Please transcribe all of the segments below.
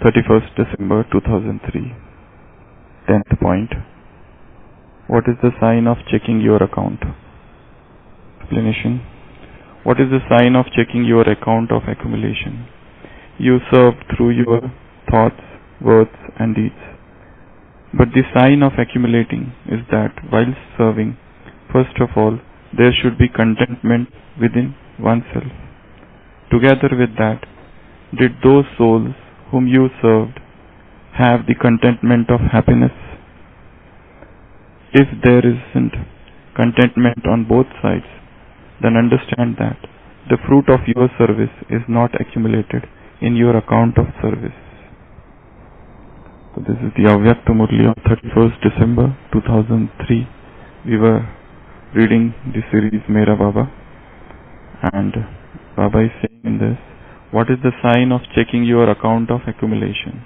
31st December 2003. 10th point. What is the sign of checking your account? Explanation. What is the sign of checking your account of accumulation? You serve through your thoughts, words and deeds. But the sign of accumulating is that while serving, first of all, there should be contentment within oneself. Together with that, did those souls whom you served have the contentment of happiness? If there isn't contentment on both sides, then understand that the fruit of your service is not accumulated in your account of service. So this is the Avyakta Murli of 31st December 2003. We were reading the series Mera Baba, and Baba is saying in this, what is the sign of checking your account of accumulation?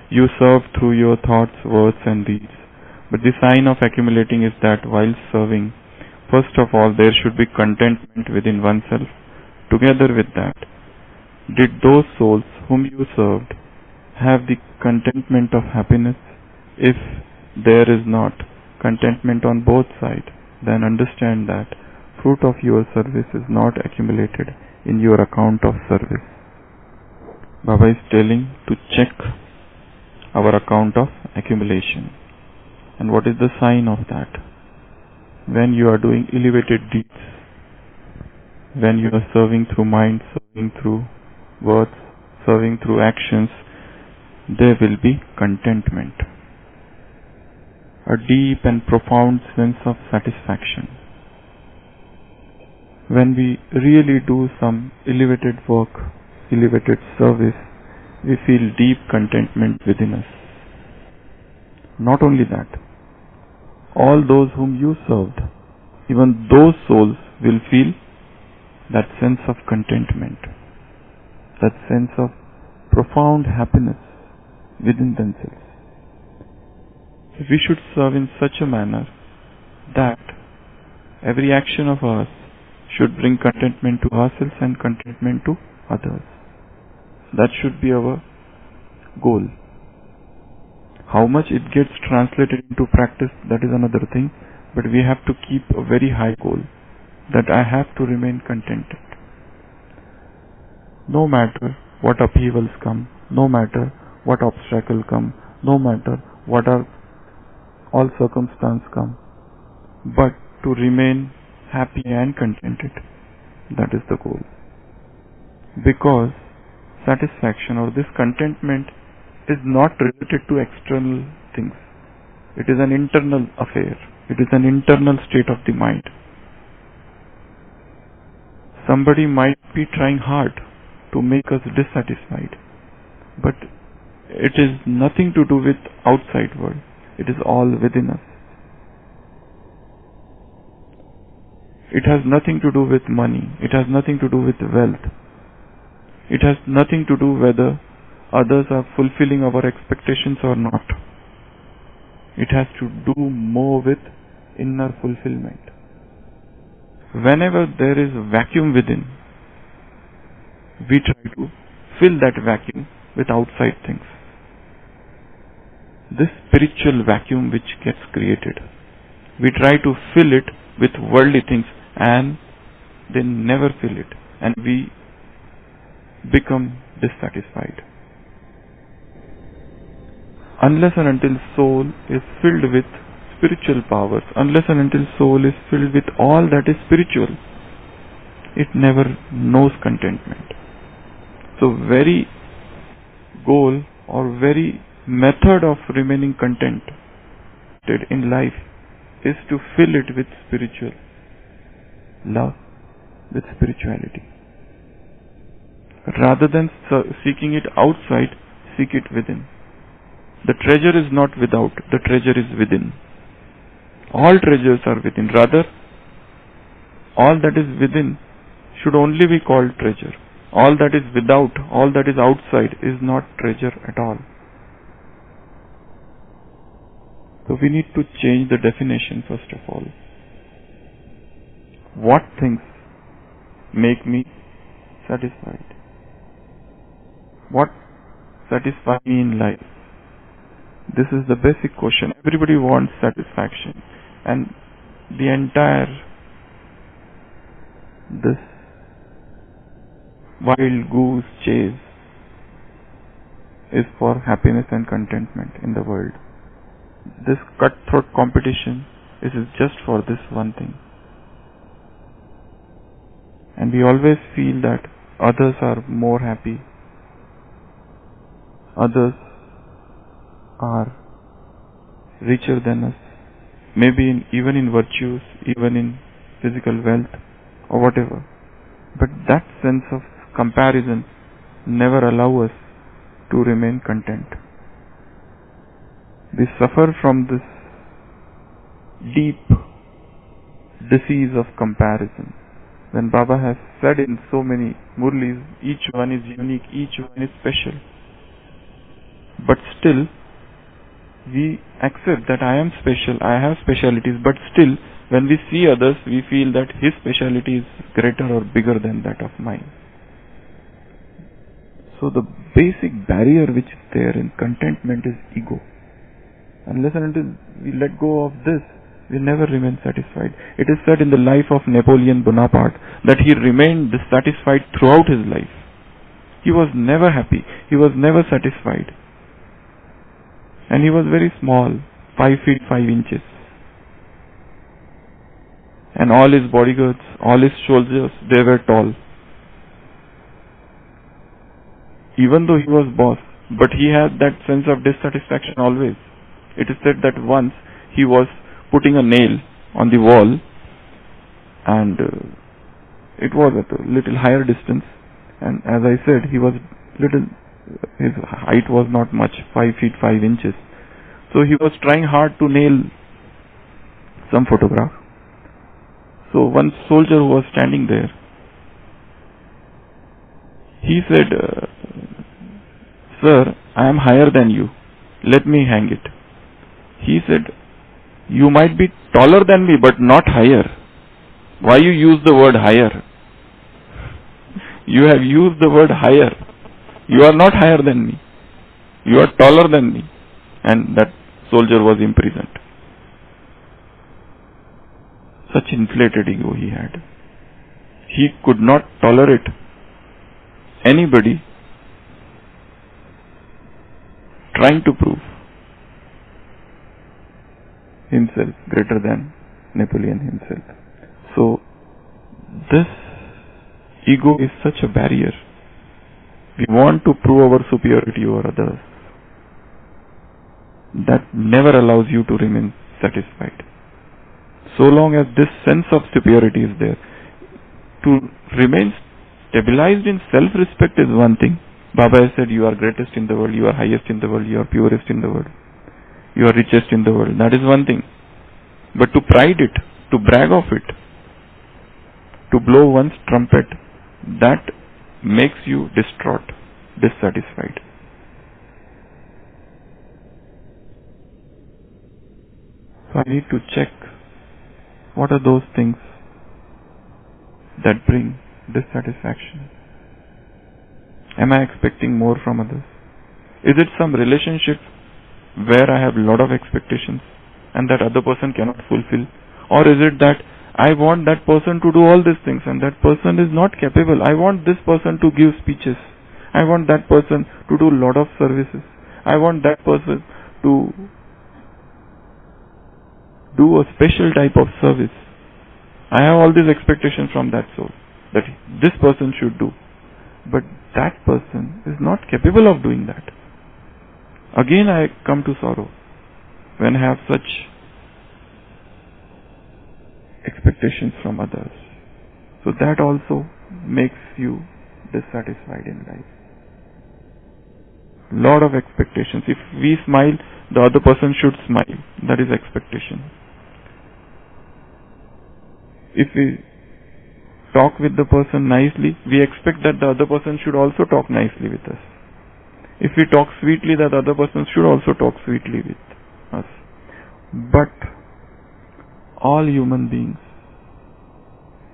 You serve through your thoughts, words and deeds. But the sign of accumulating is that while serving, first of all, there should be contentment within oneself. Together with that, did those souls whom you served have the contentment of happiness? If there is not contentment on both sides, then understand that fruit of your service is not accumulated in your account of service. Baba is telling to check our account of accumulation. And what is the sign of that? When you are doing elevated deeds, when you are serving through mind, serving through words, serving through actions, there will be contentment. A deep and profound sense of satisfaction. When we really do some elevated work, elevated service, we feel deep contentment within us. Not only that, all those whom you served, even those souls will feel that sense of contentment, that sense of profound happiness within themselves. We should serve in such a manner that every action of ours should bring contentment to ourselves and contentment to others. That should be our goal. How much it gets translated into practice, that is another thing, but we have to keep a very high goal, that I have to remain contented. No matter what upheavals come, no matter what obstacle come, no matter what are all circumstances come, but to remain happy and contented, that is the goal. Because satisfaction or this contentment is not related to external things. It is an internal affair. It is an internal state of the mind. Somebody might be trying hard to make us dissatisfied, but it is nothing to do with outside world. It is all within us. It has nothing to do with money. It has nothing to do with wealth. It has nothing to do whether others are fulfilling our expectations or not. It has to do more with inner fulfillment. Whenever there is a vacuum within, we try to fill that vacuum with outside things. This spiritual vacuum which gets created, we try to fill it with worldly things and they never fill it, and we become dissatisfied. Unless and until soul is filled with spiritual powers, unless and until soul is filled with all that is spiritual, it never knows contentment. So very goal or very method of remaining contented in life is to fill it with spiritual love, with spirituality. Rather than seeking it outside, seek it within. The treasure is not without, the treasure is within. All treasures are within. Rather, all that is within should only be called treasure. All that is without, all that is outside is not treasure at all. So we need to change the definition first of all. What things make me satisfied? What satisfy me in life? This is the basic question. Everybody wants satisfaction, and the entire this wild goose chase is for happiness and contentment in the world. This cutthroat competition is just for this one thing. And we always feel that others are more happy, others are richer than us, maybe even in virtues, even in physical wealth or whatever. But that sense of comparison never allows us to remain content. We suffer from this deep disease of comparison. When Baba has said in so many murlis, each one is unique, each one is special. But still, we accept that I am special, I have specialities, but still, when we see others, we feel that his speciality is greater or bigger than that of mine. So the basic barrier which is there in contentment is ego. Unless and until we let go of this, we never remain satisfied. It is said in the life of Napoleon Bonaparte that he remained dissatisfied throughout his life. He was never happy. He was never satisfied. And he was very small, 5 feet 5 inches. And all his bodyguards, all his soldiers, they were tall. Even though he was boss, but he had that sense of dissatisfaction always. It is said that once he was putting a nail on the wall, and it was at a little higher distance, and as I said, his height was not much, 5 feet 5 inches. So he was trying hard to nail some photograph. So one soldier who was standing there, he said, "Sir, I am higher than you. Let me hang it." He said, "You might be taller than me, but not higher. Why you use the word higher? You have used the word higher. You are not higher than me. You are taller than me." And that soldier was imprisoned. Such inflated ego he had. He could not tolerate anybody trying to prove himself greater than Napoleon himself. So this ego is such a barrier. We want to prove our superiority over others. That never allows you to remain satisfied. So long as this sense of superiority is there, to remain stabilized in self-respect is one thing. Baba has said, you are greatest in the world, you are highest in the world, you are purest in the world, you are richest in the world. That is one thing. But to pride it, to brag of it, to blow one's trumpet, that makes you distraught, dissatisfied. So I need to check what are those things that bring dissatisfaction. Am I expecting more from others? Is it some relationship where I have a lot of expectations and that other person cannot fulfill? Or is it that I want that person to do all these things and that person is not capable? I want this person to give speeches. I want that person to do a lot of services. I want that person to do a special type of service. I have all these expectations from that soul that this person should do. But that person is not capable of doing that. Again I come to sorrow when I have such expectations from others. So that also makes you dissatisfied in life. Lot of expectations. If we smile, the other person should smile. That is expectation. If we talk with the person nicely, we expect that the other person should also talk nicely with us. If we talk sweetly, that other person should also talk sweetly with us. But all human beings,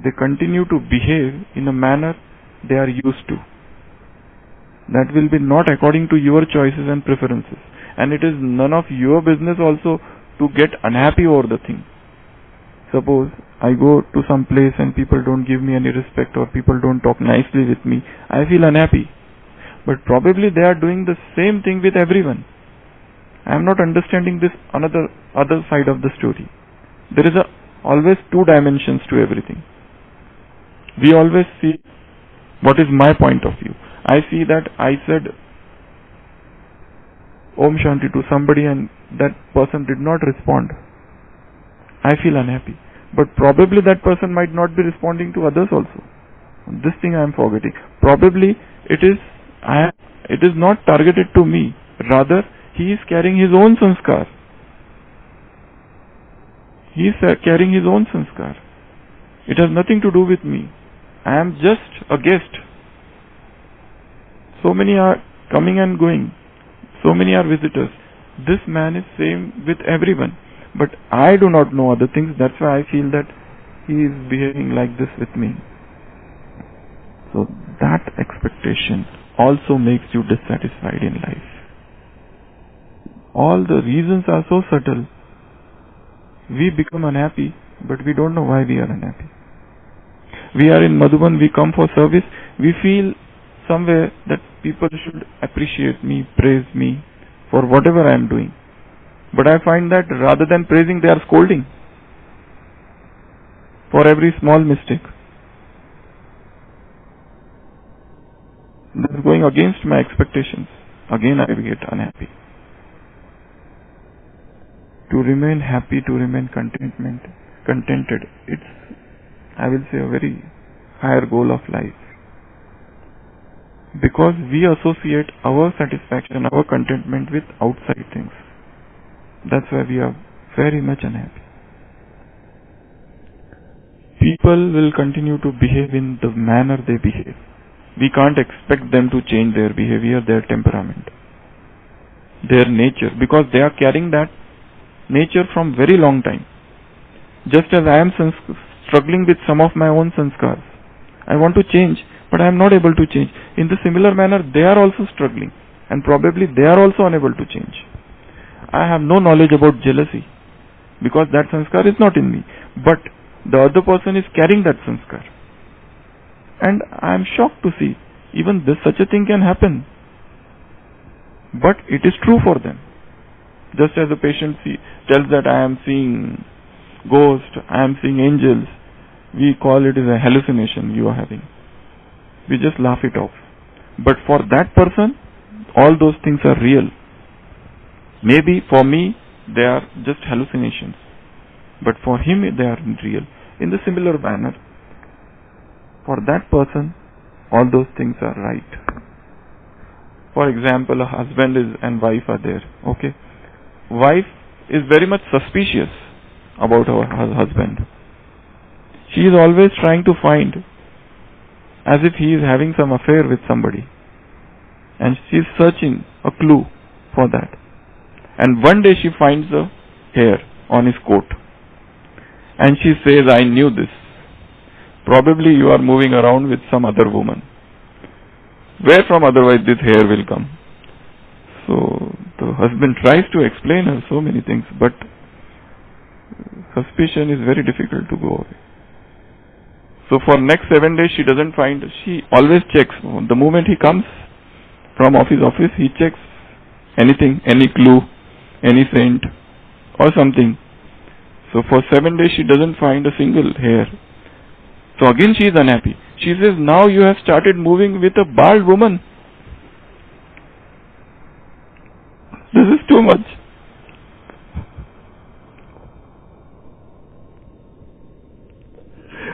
they continue to behave in a manner they are used to. That will be not according to your choices and preferences. And it is none of your business also to get unhappy over the thing. Suppose I go to some place and people don't give me any respect or people don't talk nicely with me, I feel unhappy. But probably they are doing the same thing with everyone. I am not understanding this other side of the story. There is always two dimensions to everything. We always see what is my point of view. I see that I said Om Shanti to somebody and that person did not respond. I feel unhappy. But probably that person might not be responding to others also. This thing I am forgetting. Probably it is not targeted to me. Rather, he is carrying his own sanskar. He is carrying his own sanskar. It has nothing to do with me. I am just a guest. So many are coming and going. So many are visitors. This man is same with everyone. But I do not know other things. That's why I feel that he is behaving like this with me. So that expectation also makes you dissatisfied in life. All the reasons are so subtle. We become unhappy, but we don't know why we are unhappy. We are in Madhuban, we come for service, we feel somewhere that people should appreciate me, praise me for whatever I am doing. But I find that rather than praising, they are scolding for every small mistake. This is going against my expectations. Again I get unhappy. To remain happy, to remain contented, it's, I will say, a very higher goal of life. Because we associate our satisfaction, our contentment with outside things. That's why we are very much unhappy. People will continue to behave in the manner they behave. We can't expect them to change their behavior, their temperament, their nature, because they are carrying that nature from very long time. Just as I am struggling with some of my own sanskars. I want to change, but I am not able to change. In the similar manner, they are also struggling, and probably they are also unable to change. I have no knowledge about jealousy, because that sanskar is not in me, but the other person is carrying that sanskar. And I am shocked to see, even this such a thing can happen. But it is true for them. Just as a patient tells that I am seeing ghosts, I am seeing angels, we call it as a hallucination you are having. We just laugh it off. But for that person, all those things are real. Maybe for me, they are just hallucinations. But for him, they are real. In the similar manner, for that person, all those things are right. For example, a husband and wife are there. Okay. Wife is very much suspicious about her husband. She is always trying to find as if he is having some affair with somebody. And she is searching a clue for that. And one day she finds a hair on his coat. And she says, I knew this. Probably you are moving around with some other woman. Where from otherwise this hair will come? So the husband tries to explain her so many things, but suspicion is very difficult to go away. So for next 7 days she doesn't find, she always checks. The moment he comes from his office, he checks anything, any clue, any scent or something. So for 7 days she doesn't find a single hair. So again she is unhappy. She says, now you have started moving with a bald woman. This is too much.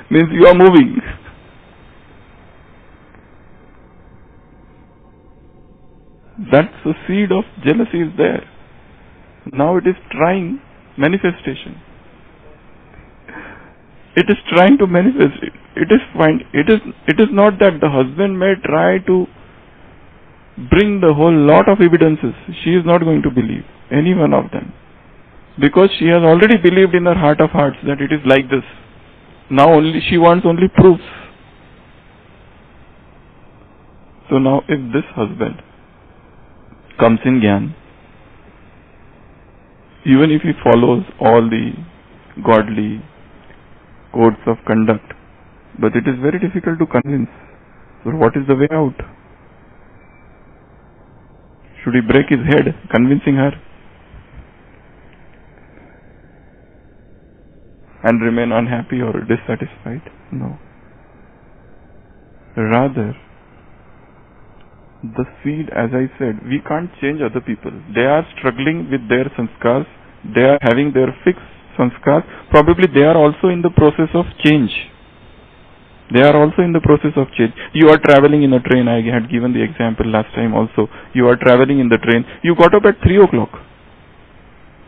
Means you are moving. That's the seed of jealousy is there. Now it is trying manifestation. It is trying to manifest. It is not that the husband may try to bring the whole lot of evidences. She is not going to believe any one of them, because she has already believed in her heart of hearts that it is like this. Now only she wants only proofs. So now if this husband comes in Gyan, even if he follows all the godly codes of conduct, but it is very difficult to convince. So what is the way out? Should he break his head convincing her and remain unhappy or dissatisfied? No. Rather, the seed, as I said, we can't change other people. They are struggling with their sanskars. They are having their fixed sanskars. Probably they are also in the process of change. They are also in the process of change. You are traveling in a train. I had given the example last time also. You are traveling in the train. You got up at 3 o'clock.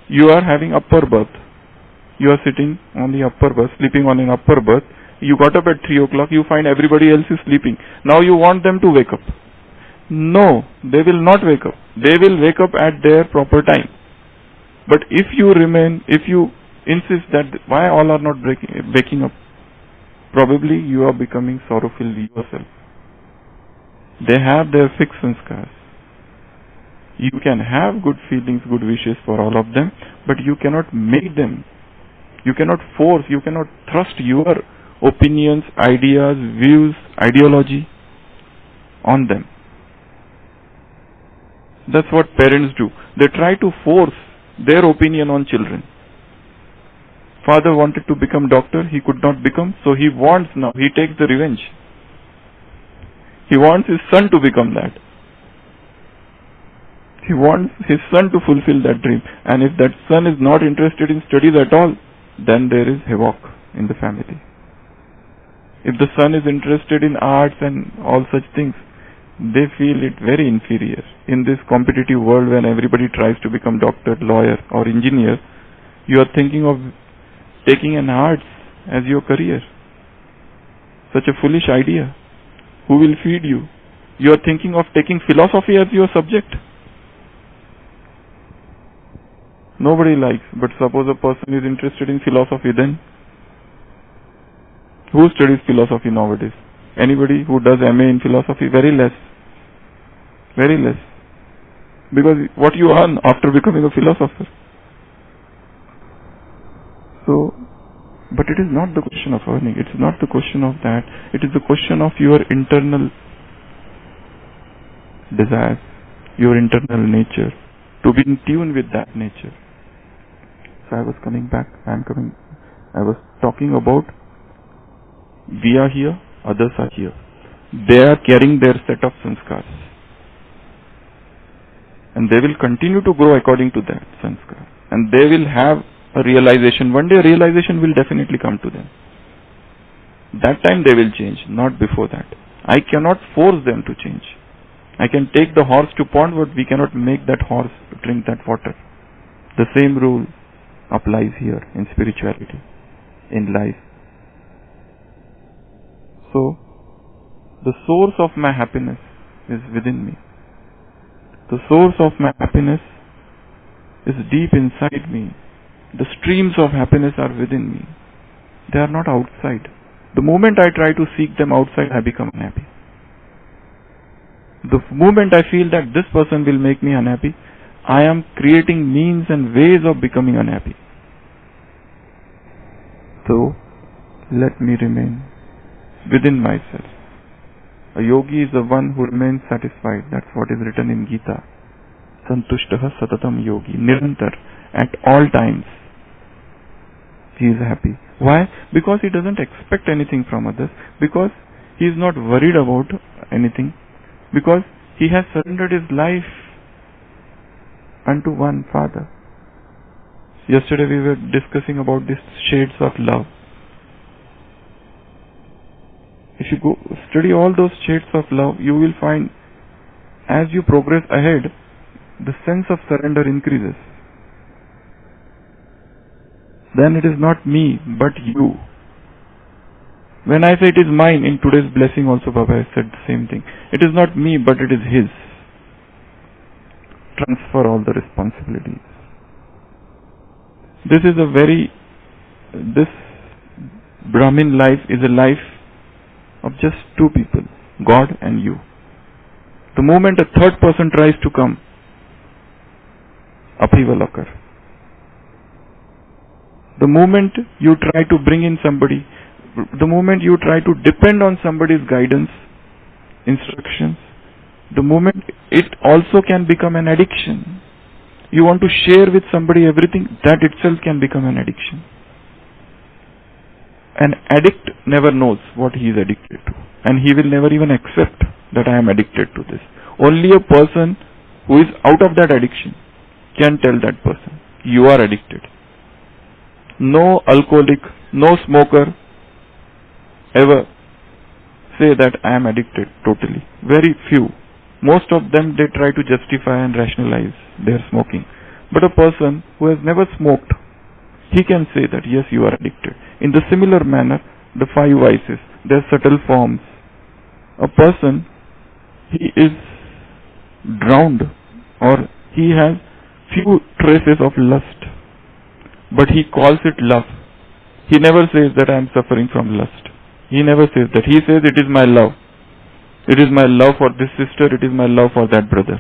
You are having upper berth. You are sitting on the upper berth, sleeping on an upper berth. You got up at 3 o'clock. You find everybody else is sleeping. Now you want them to wake up. No, they will not wake up. They will wake up at their proper time. But if you insist that why all are not waking up, probably you are becoming sorrowful yourself. They have their fixed sanskars. You can have good feelings, good wishes for all of them, but you cannot make them. You cannot force, you cannot thrust your opinions, ideas, views, ideology on them. That's what parents do. They try to force their opinion on children. Father wanted to become doctor, he could not become, so he wants now, he takes the revenge. He wants his son to become that. He wants his son to fulfill that dream. And if that son is not interested in studies at all, then there is havoc in the family. If the son is interested in arts and all such things, they feel it very inferior. In this competitive world when everybody tries to become doctor, lawyer or engineer, you are thinking of taking an arts as your career. Such a foolish idea. Who will feed you? You are thinking of taking philosophy as your subject. Nobody likes, but suppose a person is interested in philosophy, then who studies philosophy nowadays? Anybody who does MA in philosophy? Very less. Very less. Because what you earn after becoming a philosopher. So, but it is not the question of earning. It is not the question of that. It is the question of your internal desires, your internal nature, to be in tune with that nature. So I was talking about we are here, others are here. They are carrying their set of sanskars. And they will continue to grow according to that sanskar. And they will have a realization. One day a realization will definitely come to them. That time they will change, not before that. I cannot force them to change. I can take the horse to pond, but we cannot make that horse drink that water. The same rule applies here in spirituality, in life. So, the source of my happiness is within me. The source of my happiness is deep inside me. The streams of happiness are within me. They are not outside. The moment I try to seek them outside, I become unhappy. The moment I feel that this person will make me unhappy, I am creating means and ways of becoming unhappy. So, let me remain within myself. A yogi is the one who remains satisfied. That's what is written in Gita. Santushtaha satatam yogi. Nirantar, at all times, he is happy. Why? Because he doesn't expect anything from others. Because he is not worried about anything. Because he has surrendered his life unto one Father. Yesterday we were discussing about these shades of love. If you go study all those shades of love, you will find as you progress ahead, the sense of surrender increases. Then it is not me, but you. When I say it is mine, in today's blessing also Baba has said the same thing. It is not me, but it is his. Transfer all the responsibilities. This Brahmin life is a life of just two people, God and you. The moment a third person tries to come, upheaval occurs. The moment you try to bring in somebody, the moment you try to depend on somebody's guidance, instructions, the moment it also can become an addiction. You want to share with somebody everything, that itself can become an addiction. An addict never knows what he is addicted to, and he will never even accept that I am addicted to this. Only a person who is out of that addiction can tell that person, you are addicted. No alcoholic, no smoker ever say that I am addicted totally. Very few. Most of them, they try to justify and rationalize their smoking. But a person who has never smoked, he can say that yes, you are addicted. In the similar manner, the 5 vices, their subtle forms. A person, he is drowned, or he has few traces of lust, but he calls it love. He never says that I am suffering from lust. He never says that. He says it is my love. It is my love for this sister, it is my love for that brother.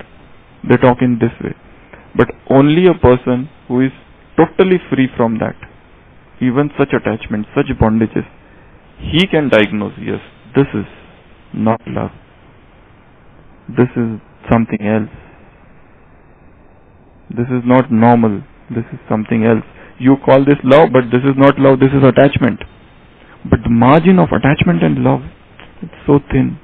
They talk in this way. But only a person who is totally free from that, even such attachment, such bondages, he can diagnose, yes, this is not love. This is something else. This is not normal. This is something else. You call this love, but this is not love, this is attachment. But the margin of attachment and love, it's so thin.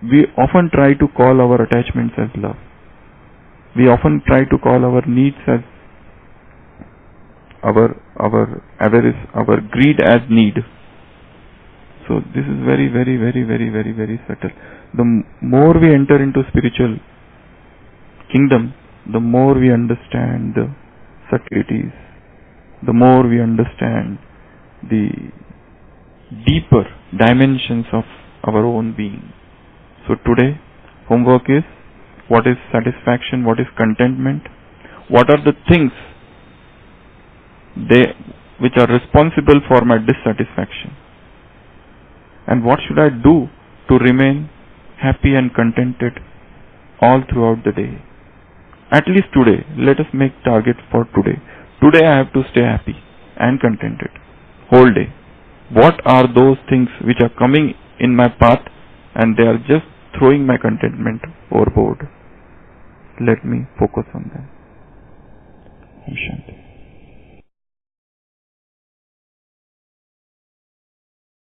We often try to call our attachments as love. We often try to call our needs as our avarice, our greed as need. So this is very, very, very, very, very, very subtle. The more we enter into spiritual kingdom, the more we understand the subtleties, the more we understand the deeper dimensions of our own being. So today, homework is, what is satisfaction, what is contentment, what are the things which are responsible for my dissatisfaction, and what should I do to remain happy and contented all throughout the day. At least today, let us make target for today. Today I have to stay happy and contented whole day. What are those things which are coming in my path and they are just throwing my contentment overboard? Let me focus on them. Om Shanti.